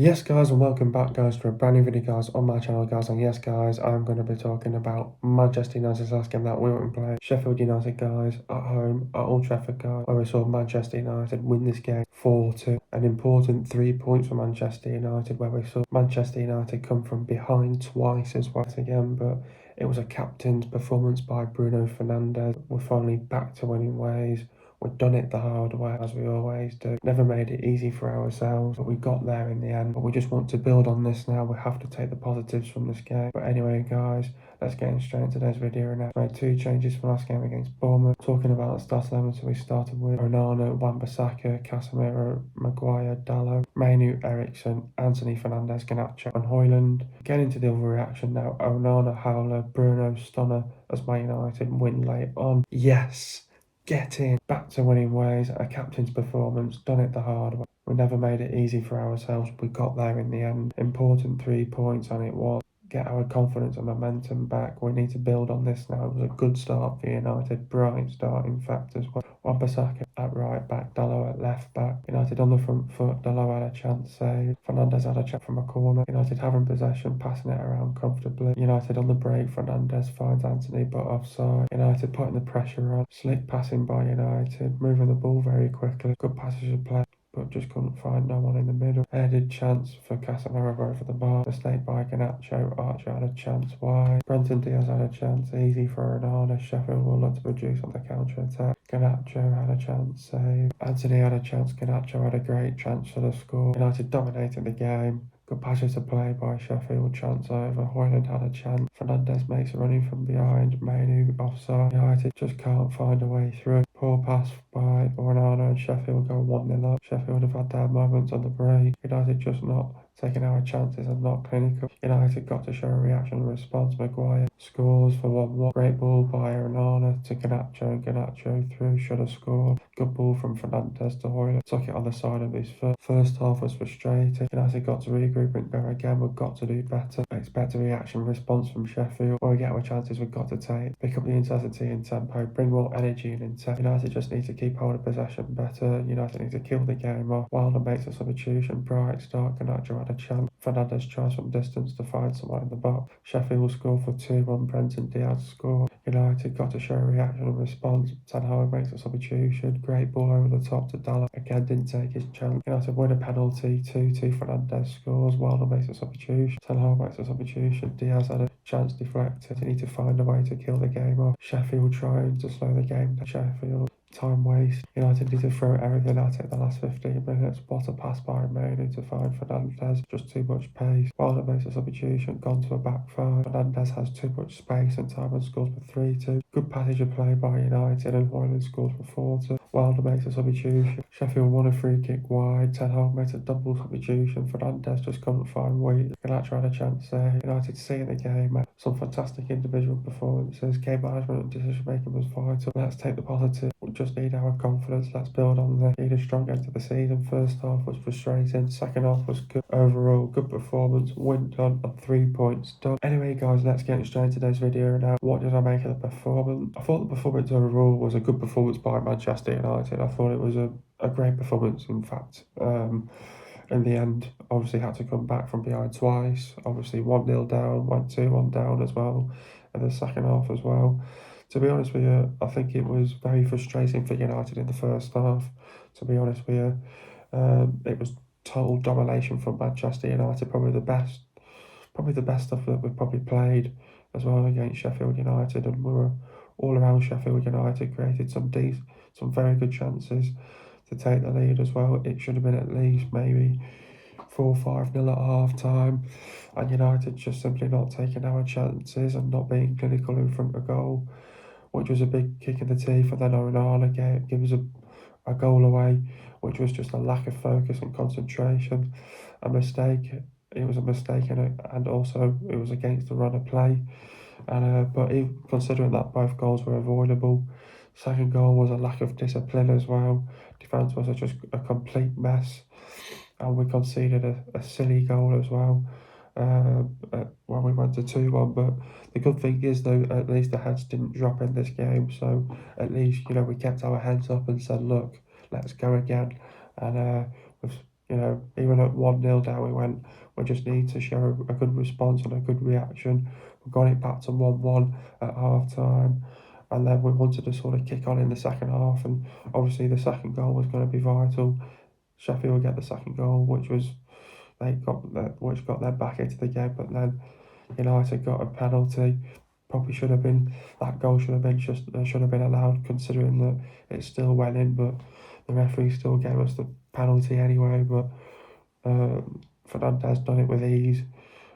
Yes guys, and welcome back guys to a brand new video guys on my channel guys. And yes guys, I'm going to be talking about Manchester United's last game that we went and played. Sheffield United guys at home at Old Trafford guys, where we saw Manchester United win this game 4-2. An important 3 points for Manchester United, where we saw Manchester United come from behind twice as well again, but it was a captain's performance by Bruno Fernandes. We're finally back to winning ways. We've done it the hard way, as we always do. Never made it easy for ourselves, but we got there in the end. But we just want to build on this now. We have to take the positives from this game. But anyway, guys, let's get straight into today's video now. Made 2 changes from last game against Bournemouth. Talking about the start 11, so we started with Onana, Wan-Bissaka, Casemiro, Maguire, Dalot, Mainu, Eriksson, Anthony Fernandes, Garnacho, and Højlund. Getting into the overreaction now. Onana, Howler, Bruno, Stunner as Man United win late on. Yes! Get in, back to winning ways, a captain's performance, done it the hard way. We never made it easy for ourselves, we got there in the end. Important 3 points, and it was. Get our confidence and momentum back. We need to build on this now. It was a good start for United, bright start in fact as well. Wan-Bissaka at right back, Dalot at left back. United on the front foot, Dalot had a chance save. Fernandes had a chance from a corner. United having possession, passing it around comfortably. United on the break, Fernandes finds Anthony but offside. United putting the pressure on. Slick passing by United, moving the ball very quickly. Good passage of play, but just couldn't find no one in the middle. Headed chance for Casemiro over the bar. Mistake by Garnacho. Archer had a chance wide. Brenton Diaz had a chance easy for Onana. Sheffield will look to produce on the counter attack. Garnacho had a chance save. Anthony had a chance. Garnacho had a great chance for the score. United dominated the game. Good passes to play by Sheffield, chance over. Højlund had a chance. Fernandes makes a running from behind. Mainu offside. United just can't find a way through. Poor pass by Onana and Sheffield go 1-0 up. Sheffield have had their moments on the break. United just not taking our chances and not clinical. United got to show a reaction and response. Maguire scores for 1-1. Great ball by Onana to Garnacho, and Garnacho through, should have scored. Good ball from Fernandes to Højlund. Took it on the side of his foot. First half was frustrating. United got to regroup and go again. We've got to do better. Expect a reaction response from Sheffield. When we get our chances, we've got to take. Pick up the intensity and tempo. Bring more energy and intent. United just need to keep hold of possession better. United need to kill the game off. Wilder makes a substitution. Bright start. Garnacho had a chance. Fernandes tries from distance to find someone in the box. Sheffield will score for 2-1. Brenton Diaz scored. United got to show a reaction and response. Ten Hag makes a substitution. Great ball over the top to Dalot. Again, didn't take his chance. United win a penalty. 2-2. Fernandes scores. Wilder makes a substitution. Ten Hag makes a substitution. Diaz had a chance deflected. They need to find a way to kill the game off. Sheffield trying to slow the game down. Sheffield. Time waste. United need to throw everything at it the last 15 minutes. What a pass by Mainu to find Fernandes. Just too much pace. Wilder makes a substitution. Gone to a back five. Fernandes has too much space and time and scores for 3-2. Good passage of play by United, and Højlund scores for 4-2. Wilder makes a substitution. Sheffield won a free kick wide. Ten Hag makes a double substitution. Fernandes just couldn't find weight. Garnacho had a chance there. United seeing the game. Some fantastic individual performances. Game management and decision making was vital. Let's take the positive. We just need our confidence. Let's build on that. Need a strong end to the season. First half was frustrating. Second half was good. Overall, good performance. Win done and 3 points done. Anyway, guys, let's get straight into today's video now. What did I make of the performance? I thought the performance overall was a good performance by Manchester United. I thought it was a great performance, in fact. In the end, obviously had to come back from behind twice. Obviously 1-0 down, went 2-1 down as well in the second half as well. To be honest with you, I think it was very frustrating for United in the first half. To be honest with you, it was total domination from Manchester United. Probably the best stuff that we've probably played as well against Sheffield United, and we were all around Sheffield United, created some very good chances to take the lead as well. It should have been at least maybe 4-5-0 at half time, and United just simply not taking our chances and not being clinical in front of goal, which was a big kick in the teeth. And then Onana gives a goal away, which was just a lack of focus and concentration, a mistake. It was a mistake, and also it was against the run of play. And but even considering that both goals were avoidable, second goal was a lack of discipline as well. Defence was just a complete mess, and we conceded a silly goal as well when we went to 2-1. But the good thing is, though, at least the heads didn't drop in this game, so at least, you know, we kept our heads up and said, look, let's go again. And we've even at 1-0 down, we just need to show a good response and a good reaction. We got it back to 1-1 at half time, and then we wanted to sort of kick on in the second half, and obviously the second goal was going to be vital. Sheffield get the second goal, which got them back into the game, but then United got a penalty. Probably should have been that goal should have been allowed, considering that it still went in, but the referee still gave us the penalty anyway. But Fernandes done it with ease,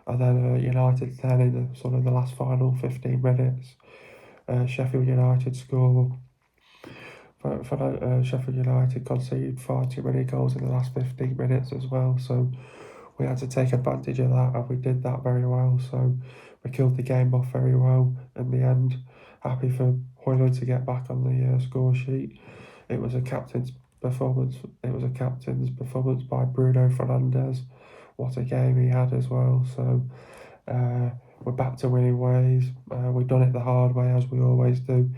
and then United then in the sort of the last final 15 minutes, Sheffield United score. Sheffield United conceded far too many goals in the last 15 minutes as well, so we had to take advantage of that, and we did that very well. So we killed the game off very well in the end. Happy for Højlund to get back on the score sheet. It was a captain's performance. By Bruno Fernandes. What a game he had as well. So we're back to winning ways. We've done it the hard way, as we always do.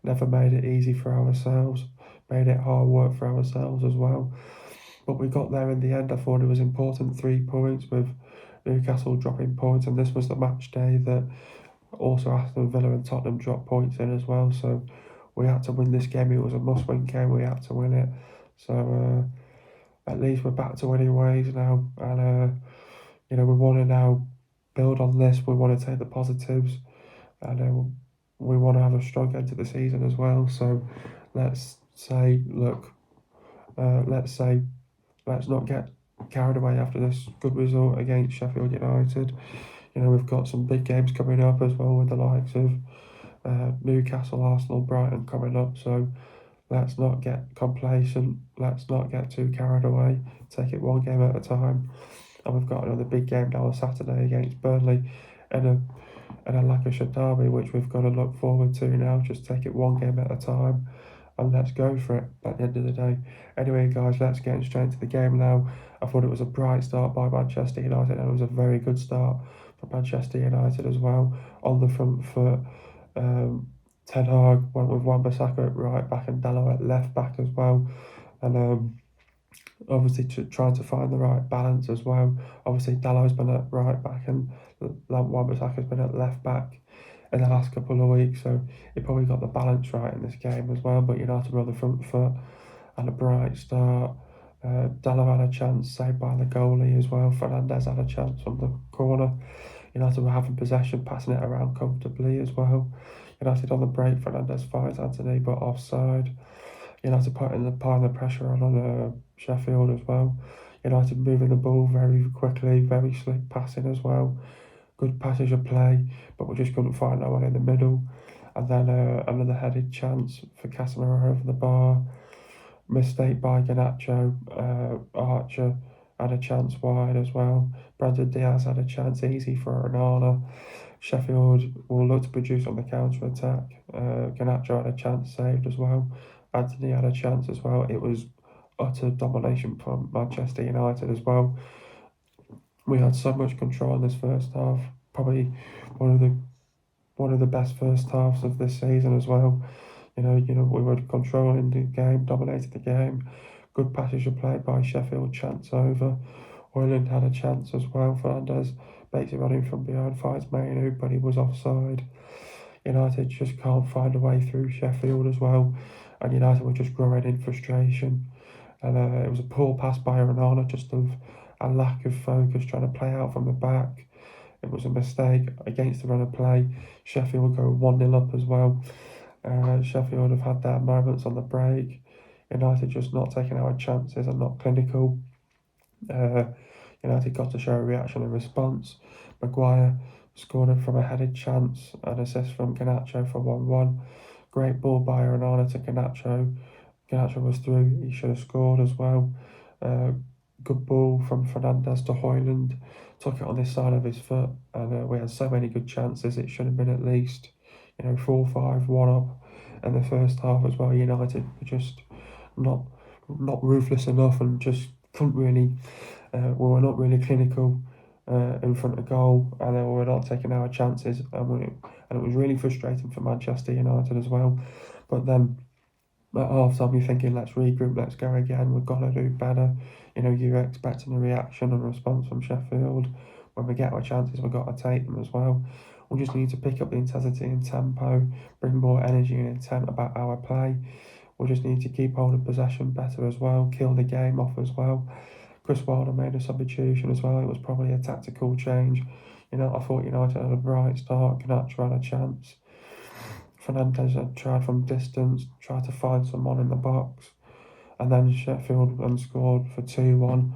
Never made it easy for ourselves. Made it hard work for ourselves as well. But we got there in the end. I thought it was important, 3 points, with Newcastle dropping points, and this was the match day that also Aston Villa and Tottenham dropped points in as well. So we had to win this game. It was a must-win game. We had to win it. So at least we're back to winning ways now, and we want to now build on this. We want to take the positives, and we want to have a strong end to the season as well. So let's not get carried away after this good result against Sheffield United. We've got some big games coming up as well, with the likes of Newcastle, Arsenal, Brighton coming up. So let's not get complacent. Let's not get too carried away. Take it one game at a time. And we've got another big game now on Saturday against Burnley and a Lancashire derby, which we've got to look forward to now. Just take it one game at a time, and let's go for it at the end of the day. Anyway, guys, let's get straight into the game now. I thought it was a bright start by Manchester United, and it was a very good start for Manchester United as well. On the front foot, Ten Hag went with Wan-Bissaka at right back and Dalot at left back as well. And obviously trying to find the right balance as well. Obviously Dalot's been at right back and Wan-Bissaka's been at left back in the last couple of weeks, so he probably got the balance right in this game as well. But United were on the front foot and a bright start. Dalot had a chance saved by the goalie as well. Fernandes had a chance from the corner. United were having possession, passing it around comfortably as well. United on the break, Fernandes finds Anthony but offside. United putting the pressure on Sheffield as well. United moving the ball very quickly, very slick passing as well. Good passage of play, but we just couldn't find no one in the middle. And then another headed chance for Casemiro over the bar. Mistake by Garnacho. Archer had a chance wide as well. Brandon Diaz had a chance easy for Onana. Sheffield will look to produce on the counter-attack. Garnacho had a chance saved as well. Anthony had a chance as well. It was utter domination from Manchester United as well. We had so much control in this first half. Probably one of the best first halves of this season as well. We were controlling the game, dominated the game. Good passage of play by Sheffield, chance over. Højlund had a chance as well. Fernandes makes it running from behind, finds Mainu, but he was offside. United just can't find a way through Sheffield as well, and United were just growing in frustration. And it was a poor pass by Onana, just a lack of focus, trying to play out from the back. It was a mistake against the run of play. Sheffield go 1-0 up as well. Sheffield have had their moments on the break. United just not taking our chances and not clinical. United got to show a reaction and response. Maguire scored from a headed chance, an assist from Garnacho for 1-1. Great ball by Onana to Garnacho. Garnacho was through, he should have scored as well. Good ball from Fernandes to Højlund. Took it on this side of his foot, and we had so many good chances. It should have been at least 4-5, 1 up in the first half as well. United were just not ruthless enough, and just couldn't really, we were not really clinical in front of goal, and we were not taking our chances, and it was really frustrating for Manchester United as well. But then At half time, you're thinking, let's regroup, let's go again, we've got to do better. You know, you're expecting a reaction and a response from Sheffield. When we get our chances, we've got to take them as well. We just need to pick up the intensity and tempo, bring more energy and intent about our play. We just need to keep holding possession better as well, kill the game off as well. Chris Wilder made a substitution as well. It was probably a tactical change. You know, I thought United had a bright start, Garnacho had a chance. Fernandes had tried from distance, tried to find someone in the box, and then Sheffield scored for 2-1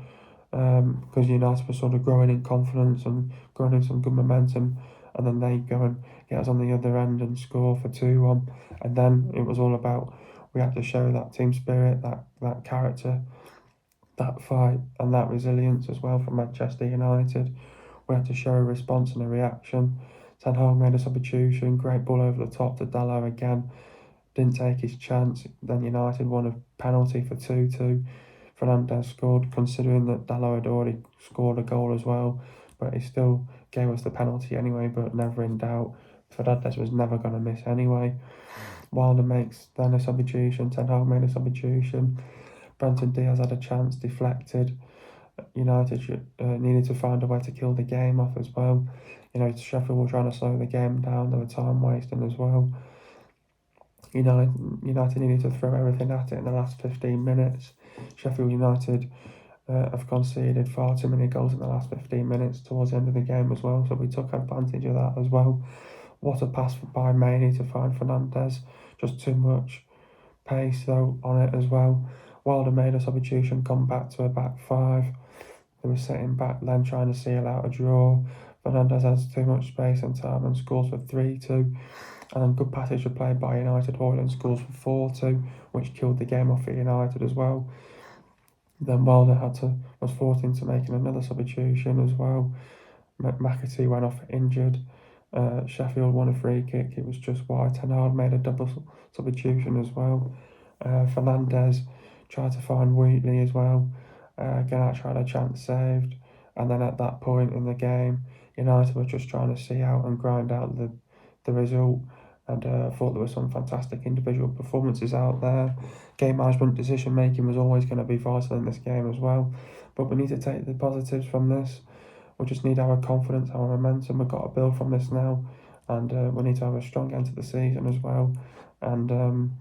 because United were sort of growing in confidence and growing in some good momentum, and then they go and get us on the other end and score for 2-1, and then it was all about, we had to show that team spirit, that character, that fight and that resilience as well from Manchester United. We had to show a response and a reaction. Ten Hag made a substitution, great ball over the top to Dalot again, didn't take his chance. Then United won a penalty for 2-2. Fernandes scored, considering that Dalot had already scored a goal as well, but he still gave us the penalty anyway, but never in doubt. Fernandes was never going to miss anyway. Wilder makes then a substitution, Ten Hag made a substitution. Brenton Diaz had a chance, deflected. United needed to find a way to kill the game off as well. You know, Sheffield were trying to slow the game down, they were time wasting as well. United needed to throw everything at it in the last 15 minutes. Sheffield United have conceded far too many goals in the last 15 minutes towards the end of the game as well, so we took advantage of that as well. What a pass by Maney to find Fernandes, just too much pace though on it as well. Wilder made a substitution, come back to a back five. They were sitting back then trying to seal out a draw. Fernandes has too much space and time and scores for 3-2. And then good passage of play by United. Højlund scores for 4-2, which killed the game off for United as well. Then Wilder was forced into making another substitution as well. McAtee went off injured. Sheffield won a free kick. It was just wide. Ten Hag made a double substitution as well. Fernandes tried to find Wheatley as well. Garnacho had a chance saved. And then at that point in the game, United were just trying to see out and grind out the result. And I thought there were some fantastic individual performances out there. Game management, decision making was always going to be vital in this game as well. But we need to take the positives from this. We just need our confidence, our momentum. We've got to build from this now. And we need to have a strong end to the season as well. And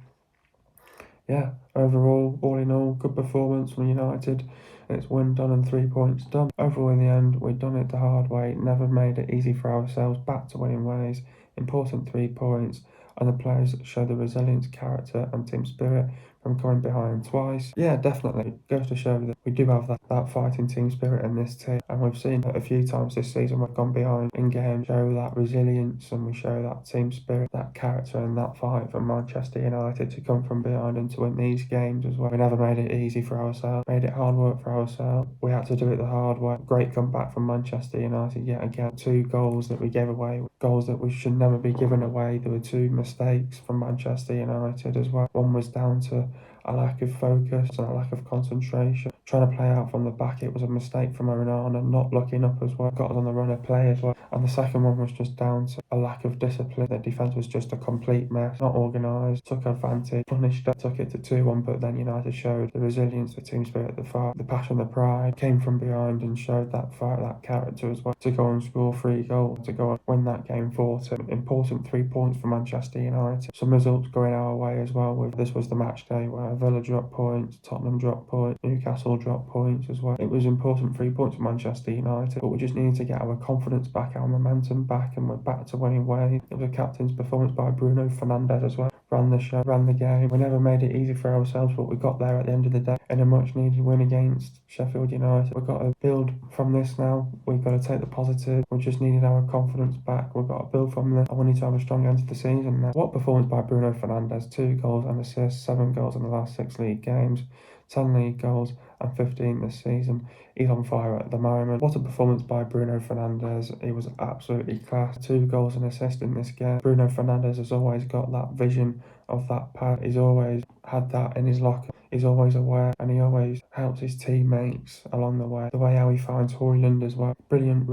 yeah, overall, all in all, good performance from United. It's win done and 3 points done. Overall, in the end, we've done it the hard way. Never made it easy for ourselves. Back to winning ways. Important 3 points. And the players show the resilience, character and team spirit from coming behind twice. Yeah, definitely. It goes to show that we do have that fighting team spirit in this team. And we've seen it a few times this season. We've gone behind in games, show that resilience and we show that team spirit, that character and that fight for Manchester United to come from behind and to win these games as well. We never made it easy for ourselves, made it hard work for ourselves. We had to do it the hard way. Great comeback from Manchester United yet again. 2 goals that we gave away, goals that we should never be given away. There were 2 mistakes from Manchester United as well. One was down to a lack of focus and a lack of concentration. Trying to play out from the back, it was a mistake from Onana, not looking up as well. Got us on the run of play as well. And the second one was just down to a lack of discipline. The defence was just a complete mess, not organised, took advantage, punished it, took it to 2-1, but then United showed the resilience, the team spirit, the fight, the passion, the pride, came from behind and showed that fight, that character as well, to go and score 3 goals, to go and win that game 4-2. Important 3 points for Manchester United. Some results going our way as well. This was the match day where Villa dropped points, Tottenham dropped points, Newcastle dropped points as well. It was important 3 points for Manchester United, but we just needed to get our confidence back, our momentum back, and we're back to winning ways. It was a captain's performance by Bruno Fernandes as well. Ran the show, ran the game. We never made it easy for ourselves, but we got there at the end of the day in a much needed win against Sheffield United. We've got to build from this now. We've got to take the positive. We just needed our confidence back. We've got to build from this, and we need to have a strong end to the season now. What performance by Bruno Fernandes? 2 goals and assists, 7 goals in the last 6 league games, 10 league goals and 15 this season. He's on fire at the moment. What a performance by Bruno Fernandes. He was absolutely class. 2 goals and assists in this game. Bruno Fernandes has always got that vision of that pass. He's always had that in his locker. He's always aware and he always helps his teammates along the way. The way how he finds Højlund as well. Brilliant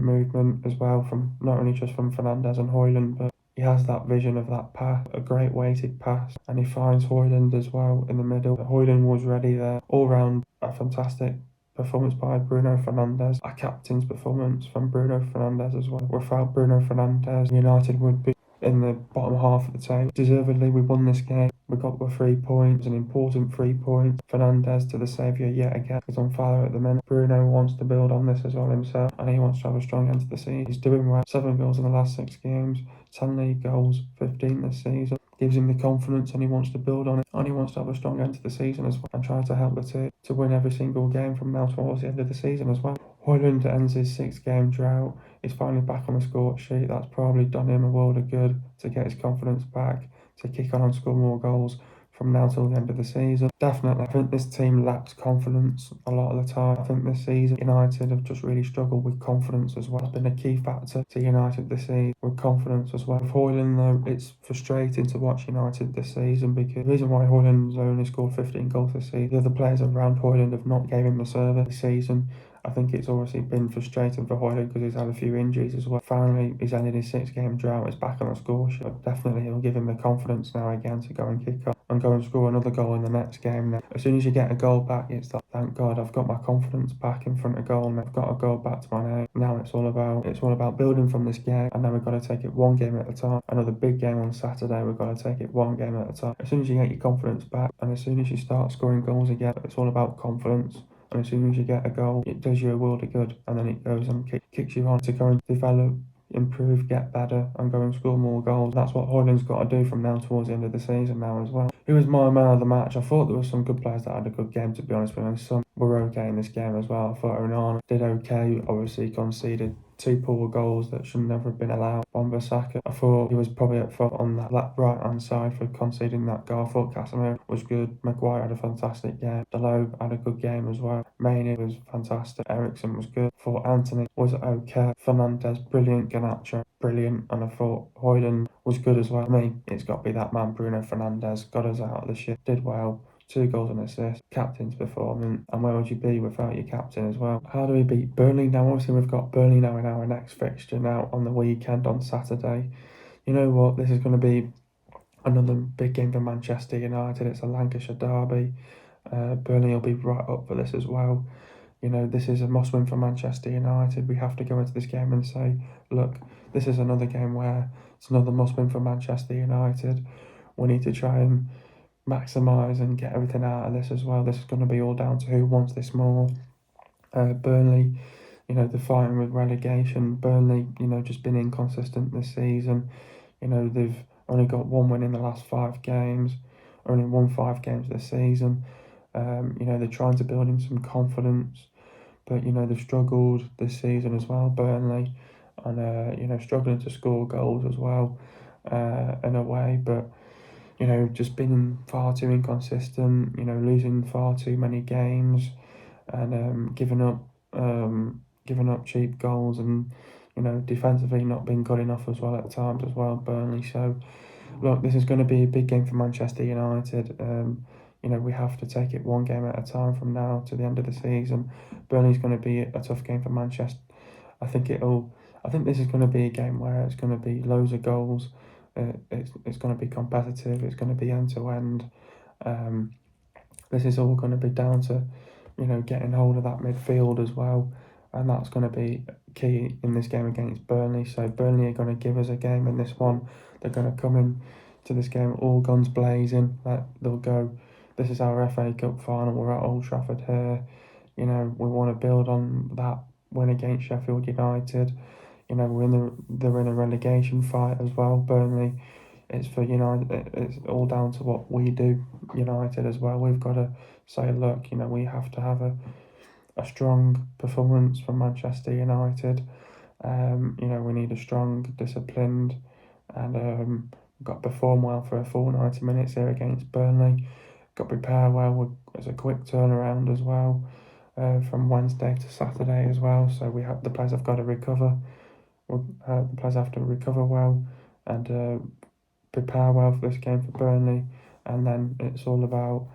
movement as well, from not only just from Fernandes and Højlund, but he has that vision of that pass, a great weighted pass, and he finds Højlund as well in the middle. Højlund was ready there. All round, a fantastic performance by Bruno Fernandes. A captain's performance from Bruno Fernandes as well. Without Bruno Fernandes, United would be in the bottom half of the table. Deservedly, we won this game. We got the 3 points, an important 3 points. Fernandes to the saviour yet again. He's on fire at the minute. Bruno wants to build on this as well himself, and he wants to have a strong end to the season. He's doing well. 7 goals in the last 6 games, 10 league goals, 15 this season. Gives him the confidence, and he wants to build on it, and he wants to have a strong end to the season as well, and try to help the team to win every single game from now towards the end of the season as well. Højlund ends his 6-game drought. He's finally back on the score sheet. That's probably done him a world of good to get his confidence back, to kick on and score more goals from now till the end of the season. Definitely, I think this team lacks confidence a lot of the time. I think this season United have just really struggled with confidence as well. It's been a key factor to United this season, with confidence as well. With Højlund though, it's frustrating to watch United this season, because the reason why Højlund's only scored 15 goals this season, the other players around Højlund have not given him the service this season. I think it's obviously been frustrating for Højlund because he's had a few injuries as well. Finally, he's ended his 6-game drought. He's back on the score sheet. But definitely, he'll give him the confidence now again to go and kick on and go and score another goal in the next game. Now, as soon as you get a goal back, it's like, thank God, I've got my confidence back in front of goal, and I've got a goal back to my name. Now it's all about building from this game, and then we've got to take it one game at a time. Another big game on Saturday. We've got to take it one game at a time. As soon as you get your confidence back, and as soon as you start scoring goals again, it's all about confidence. And as soon as you get a goal, it does you a world of good, and then it goes and kicks you on to go and develop, improve, get better, and go and score more goals. That's what Højlund's got to do from now towards the end of the season now as well. He was my man of the match. I thought there were some good players that had a good game, to be honest with you, and some were okay in this game as well. I thought Onana did okay, obviously conceded 2 poor goals that should never have been allowed. Wan-Bissaka, I thought he was probably at fault on that right-hand side for conceding that goal. I thought Casemiro was good. Maguire had a fantastic game. Dalot had a good game as well. Maine was fantastic. Eriksen was good. I thought Anthony was okay. Fernandes, brilliant. Garnacho, brilliant. And I thought Højlund was good as well. I mean, it's got to be that man, Bruno Fernandes. Got us out of the ship. Did well. 2 goals and assists, captain's performance, and where would you be without your captain as well? How do we beat Burnley now? Obviously, we've got Burnley now in our next fixture now on the weekend on Saturday. You know what? This is going to be another big game for Manchester United. It's a Lancashire derby. Burnley will be right up for this as well. You know, this is a must-win for Manchester United. We have to go into this game and say, look, this is another game where it's another must-win for Manchester United. We need to try and maximise and get everything out of this as well. This is going to be all down to who wants this more. Burnley, you know, they're fighting with relegation. Burnley, you know, just been inconsistent this season. You know, they've only got 1 win in the last 5 games, only won 5 games this season. You know, they're trying to build in some confidence, but, you know, they've struggled this season as well, Burnley, and, you know, struggling to score goals as well, in a way, but, you know, just been far too inconsistent, you know, losing far too many games, and giving up cheap goals, and, you know, defensively not being good enough as well at times as well, Burnley. So, look, this is going to be a big game for Manchester United. You know, we have to take it one game at a time from now to the end of the season. Burnley's going to be a tough game for Manchester. I think this is going to be a game where it's going to be loads of goals. It's going to be competitive. It's going to be end to end. This is all going to be down to, you know, getting hold of that midfield as well, and that's going to be key in this game against Burnley. So Burnley are going to give us a game in this one. They're going to come in to this game all guns blazing. They'll go, this is our FA Cup final. We're at Old Trafford here. You know, we want to build on that win against Sheffield United. You know, they're in a relegation fight as well, Burnley. It's for United. It's all down to what we do, United, as well. We've got to say, look, you know, we have to have a strong performance from Manchester United. You know, we need a strong, disciplined, and we've got to perform well for a full 90 minutes here against Burnley. Got to prepare well. It's a quick turnaround as well, from Wednesday to Saturday as well. So the players have got to recover. The players have to recover well and prepare well for this game for Burnley. And then it's all about,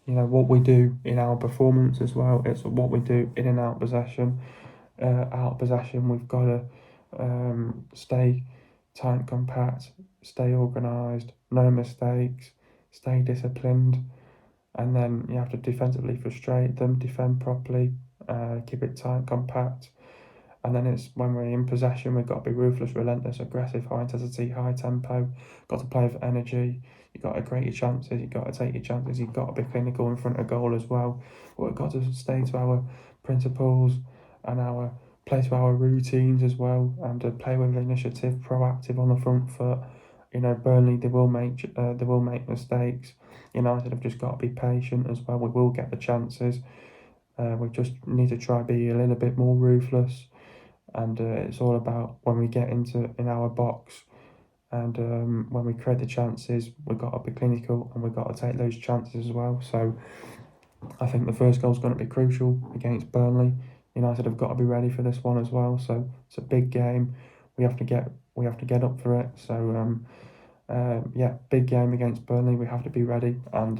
you know, what we do in our performance as well. It's what we do in and out possession. Out possession, we've got to stay tight, compact, stay organised, no mistakes, stay disciplined, and then you have to defensively frustrate them, defend properly, keep it tight, compact. And then it's when we're in possession, we've got to be ruthless, relentless, aggressive, high intensity, high tempo. Got to play with energy. You've got to create your chances. You've got to take your chances. You've got to be clinical in front of goal as well. But we've got to stay to our principles and play to our routines as well, and to play with initiative, proactive on the front foot. Burnley, they will make mistakes. United have just got to be patient as well. We will get the chances. We just need to try be a little bit more ruthless. And it's all about when we get in our box, and when we create the chances, we've got to be clinical and we've got to take those chances as well. So I think the first goal is going to be crucial against Burnley. United have got to be ready for this one as well. So it's a big game. We have to get up for it. So big game against Burnley. We have to be ready, and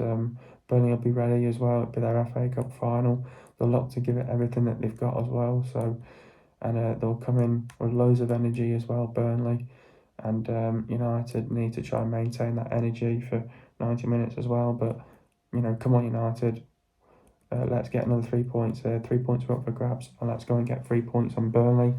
Burnley will be ready as well. It'll be their FA Cup final. They'll look to give it everything that they've got as well. So. And they'll come in with loads of energy as well, Burnley. And United need to try and maintain that energy for 90 minutes as well. But, come on, United. Let's get another 3 points here. 3 points are up for grabs. And let's go and get 3 points on Burnley.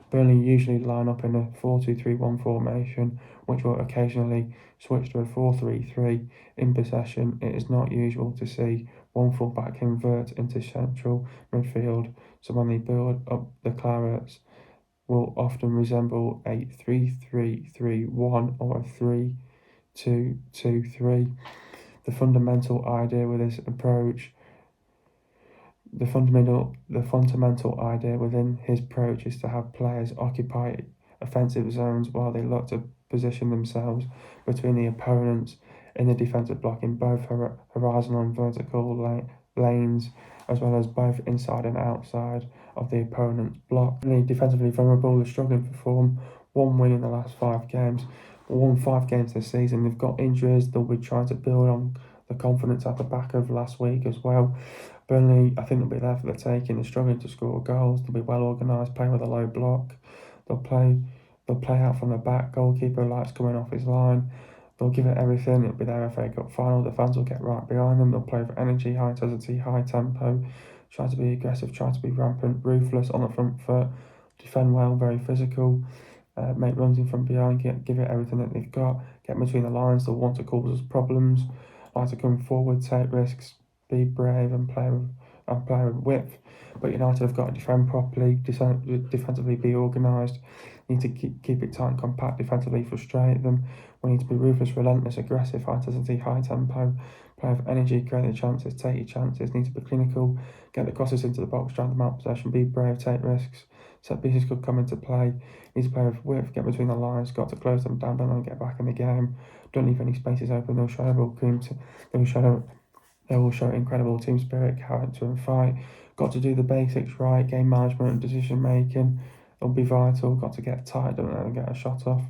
Burnley usually line up in a 4-2-3-1 formation, which will occasionally switch to a 4-3-3 in possession. It is not usual to see one fullback convert into central midfield, so when they build up the Clarets, will often resemble a 3-3-3-1 or a 3-2-2-3. The fundamental idea with this approach The fundamental idea within his approach is to have players occupy offensive zones while they look to position themselves between the opponents in the defensive block in both horizontal and vertical lanes, as well as both inside and outside of the opponent's block. Really defensively vulnerable, they're struggling for form. 1 win in the last 5 games, won 5 games this season. They've got injuries. They'll be trying to build on the confidence at the back of last week as well. Burnley, I think they'll be there for the taking. They're struggling to score goals. They'll be well organised, playing with a low block. They'll play out from the back. Goalkeeper likes coming off his line. They'll give it everything. It'll be their FA Cup final. The fans will get right behind them. They'll play with energy, high intensity, high tempo. Try to be aggressive, try to be rampant, ruthless on the front foot. Defend well, very physical. Make runs in from behind, give it everything that they've got. Get between the lines. They'll want to cause us problems. Like to come forward, take risks, be brave and play with width. But United have got to defend properly, defensively be organised. Need to keep it tight and compact, defensively frustrate them. We need to be ruthless, relentless, aggressive, high intensity, high tempo. Play with energy, create the chances, take your chances. Need to be clinical, get the crosses into the box, drive them out of possession, be brave, take risks. Set pieces could come into play. Need to play with width, get between the lines, got to close them down, and get back in the game. Don't leave any spaces open. They will show incredible team spirit, character and fight. Got to do the basics right, game management and decision making. It'll be vital. Got to get tight, don't let them get a shot off.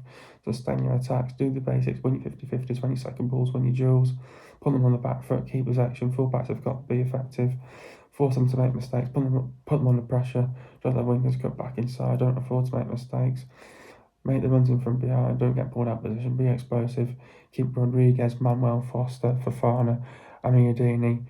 Sustain your attacks, do the basics, win your 50-50, 20-second balls, win your duels. Put them on the back foot, keep possession. Fullbacks have got to be effective. Force them to make mistakes, put them under pressure. Don't let wingers cut back inside, don't afford to make mistakes. Make the runs in from behind, don't get pulled out of position, be explosive. Keep Rodriguez, Manuel, Foster, Fofana, Amiadini,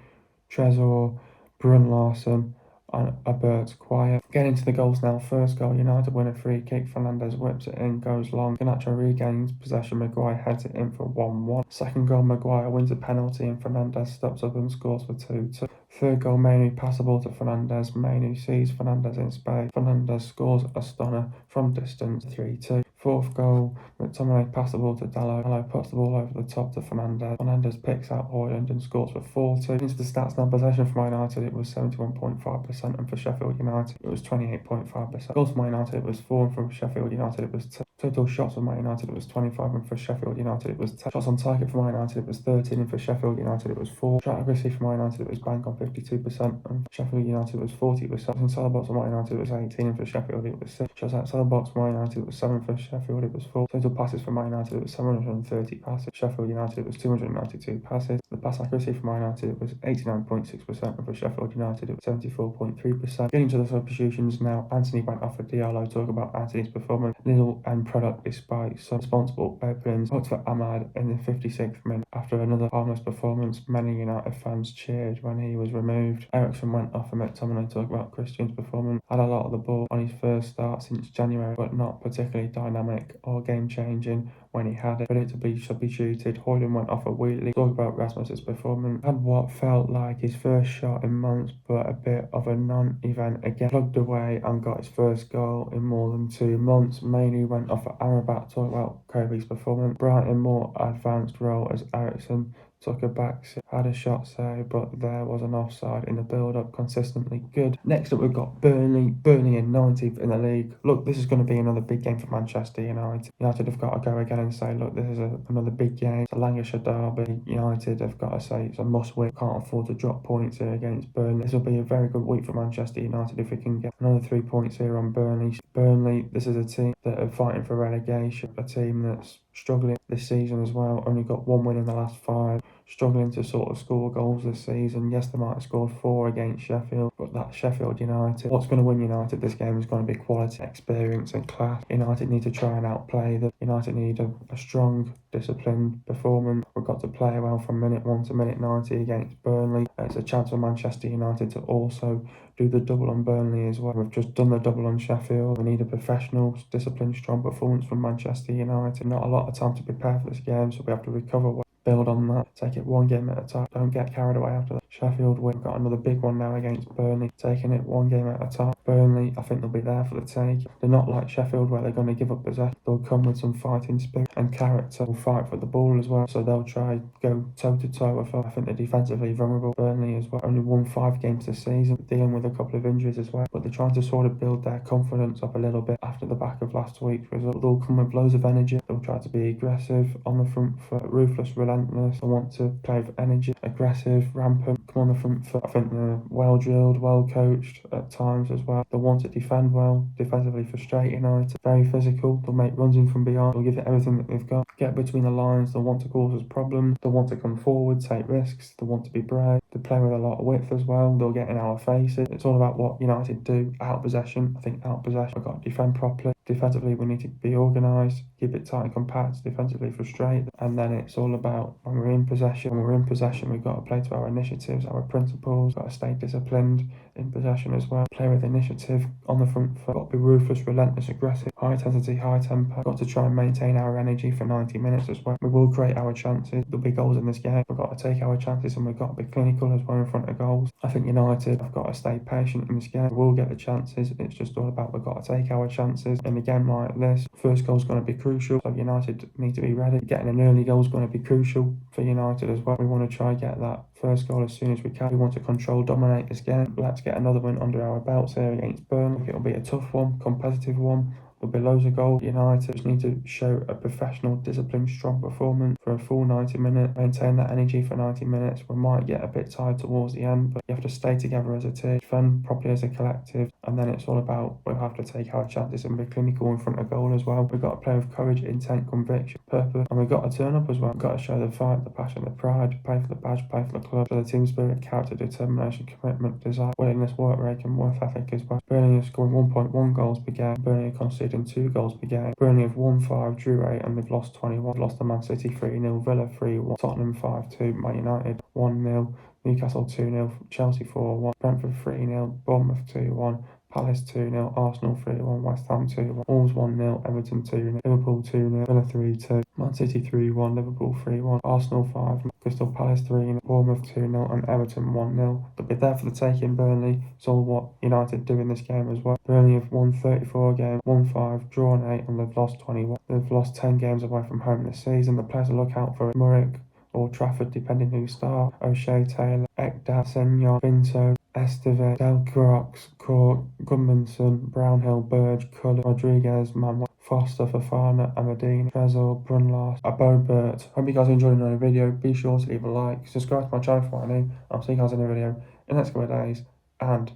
Trezor, Brun Larson, and Abert quiet. Getting into the goals now. First goal, United win a free kick. Fernandes whips it in, goes long. Garnacho regains possession. Maguire heads it in for 1-1. Second goal, Maguire wins a penalty and Fernandes steps up and scores for 2-2. Third goal, Mainu passable to Fernandes. Mainu sees Fernandes in space. Fernandes scores a stunner from distance, 3-2. Fourth goal, McTominay passable to Dalot. Dalot puts the ball over the top to Fernandes. Fernandes picks out Højlund and scores for 4-2. Into the stats now, possession for Man United, it was 71.5%, and for Sheffield United, it was 28.5%. Goals for Man United, it was 4, and for Sheffield United, it was 2. Total shots for Man United, it was 25, and for Sheffield United, it was 10. Shots on target for Man United, it was 13, and for Sheffield United, it was 4. Shot accuracy for Man United, it was bang on 52%, and for Sheffield United, it was 40%. Inside the box for Man United, it was 18, and for Sheffield, it was 6. Shots outside the box for Man United, it was 7, for Sheffield it was 4. Total passes for Man United it was 730 passes. Sheffield United it was 292 passes. The pass accuracy for Man United it was 89.6%, and for Sheffield United it was 74.3%. Getting to the substitutions now, Anthony went off for Diallo. Talk about Anthony's performance. Little end product despite some responsible openings. Put for Ahmad in the 56th minute. After another harmless performance, many United fans cheered when he was removed. Ericsson went off for McTominay. Talk about Christian's performance. Had a lot of the ball on his first start since January, but not particularly dynamic or game-changing when he had it. But it to be substituted. Højlund went off for Wheatley. Talk about Rasmus's performance. Had what felt like his first shot in months, but a bit of a non-event again. Plugged away and got his first goal in more than 2 months. Mainly went off for Amrabat. Talk about Kobe's performance. Brighton more advanced role as Ericsson took a back, had a shot save, but there was an offside in the build-up. Consistently good. Next up, we've got Burnley. Burnley in 19th in the league. Look, this is going to be another big game for Manchester United. United have got to go again and say, look, this is another big game. It's a Lancashire derby. United have got to say it's a must-win. Can't afford to drop points here against Burnley. This will be a very good week for Manchester United if we can get another 3 points here on Burnley. Burnley, this is a team that are fighting for relegation. A team that's struggling this season as well. Only got 1 win in the last 5. Struggling to sort of score goals this season. Yes, they might have scored 4 against Sheffield, but that's Sheffield United. What's going to win United this game is going to be quality, experience and class. United need to try and outplay them. United need a strong, disciplined performance. We've got to play well from minute 1 to minute 90 against Burnley. It's a chance for Manchester United to also do the double on Burnley as well. We've just done the double on Sheffield. We need a professional, disciplined, strong performance from Manchester United. Not a lot of time to prepare for this game, so we have to recover well. Build on that, take it 1 game at a time, don't get carried away after that. Sheffield, we've got another big one now against Burnley, taking it 1 game at a time. Burnley, I think they'll be there for the take. They're not like Sheffield where they're going to give up possession. They'll come with some fighting spirit and character. Will fight for the ball as well, so they'll try go toe-to-toe with us. I think they're defensively vulnerable. Burnley as well, only won 5 games this season, dealing with a couple of injuries as well, but they're trying to sort of build their confidence up a little bit after the back of last week's result. They'll come with loads of energy. They'll try to be aggressive on the front foot, ruthless, relentless. They want to play with energy, aggressive, rampant, come on the front foot. I think they're well drilled, well coached at times as well. They want to defend well, defensively frustrate United, very physical. They'll make runs in from behind, they'll give it everything that they've got, get between the lines. They want to cause us problems, they want to come forward, take risks, they want to be brave. They play with a lot of width as well. They'll get in our faces. It's all about what United do. Out possession. I think out possession, we've got to defend properly. Defensively, we need to be organised, keep it tight and compact, defensively frustrate. And then it's all about when we're in possession. When we're in possession, we've got to play to our initiatives, our principles. Got to stay disciplined in possession as well. Play with initiative on the front foot. Got to be ruthless, relentless, aggressive, high intensity, high tempo. Got to try and maintain our energy for 90 minutes as well. We will create our chances. There'll be goals in this game. We've got to take our chances and we've got to be clinical as well in front of goals. I think United have got to stay patient in this game. We'll get the chances. It's just all about we've got to take our chances. In a game like this, first goal is going to be crucial. So United need to be ready. Getting an early goal is going to be crucial for United as well. We want to try and get that first goal as soon as we can. We want to control, dominate this game. Let's get another win under our belts here against Burnley. It'll be a tough one, competitive one. There'll be loads of goals. United just need to show a professional, disciplined, strong performance for a full 90 minutes. Maintain that energy for 90 minutes. We might get a bit tired towards the end, but you have to stay together as a team, defend properly as a collective, and then it's all about we'll have to take our chances and be clinical in front of goal as well. We've got to play with courage, intent, conviction, purpose, and we've got to turn up as well. We've got to show the fight, the passion, the pride, play for the badge, play for the club, so the team spirit, character, determination, commitment, desire, willingness, work rate, and work ethic as well. Burnley are scoring 1.1 goals per game. Burnley are conceding 2 goals per game. Burnley have won 5, drew 8, and they've lost 21. They've lost to Man City 3-0, Villa 3-1, Tottenham 5-2, Man United 1-0, Newcastle 2-0, Chelsea 4-1, Brentford 3-0, Bournemouth 2-1, Palace 2-0, Arsenal 3-1, West Ham 2-1, Wolves 1-0, Everton 2-0, Liverpool 2-0, Villa 3-2, Man City 3-1, Liverpool 3-1, Arsenal 5-0, Crystal Palace 3-0, Bournemouth 2-0, and Everton 1-0. They'll be there for the taking. Burnley. It's all what United do in this game as well. Burnley have won 34 games, won 5, drawn 8, and they've lost 21. They've lost 10 games away from home this season. The players to look out for Murray or Trafford, depending who start. O'Shea, Taylor, Ekdal, Senyon, Pinto, Estevez, Delcroix, Cork, Gudmundsson, Brownhill, Burge, Cullen, Rodriguez, Manuel, Foster, Fofana, Amadine, Trezor, Brunlas, Abobert. Hope you guys enjoyed another video. Be sure to leave a like, subscribe to my channel for more new. I'll see you guys in a video in the next couple of days, and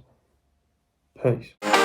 peace.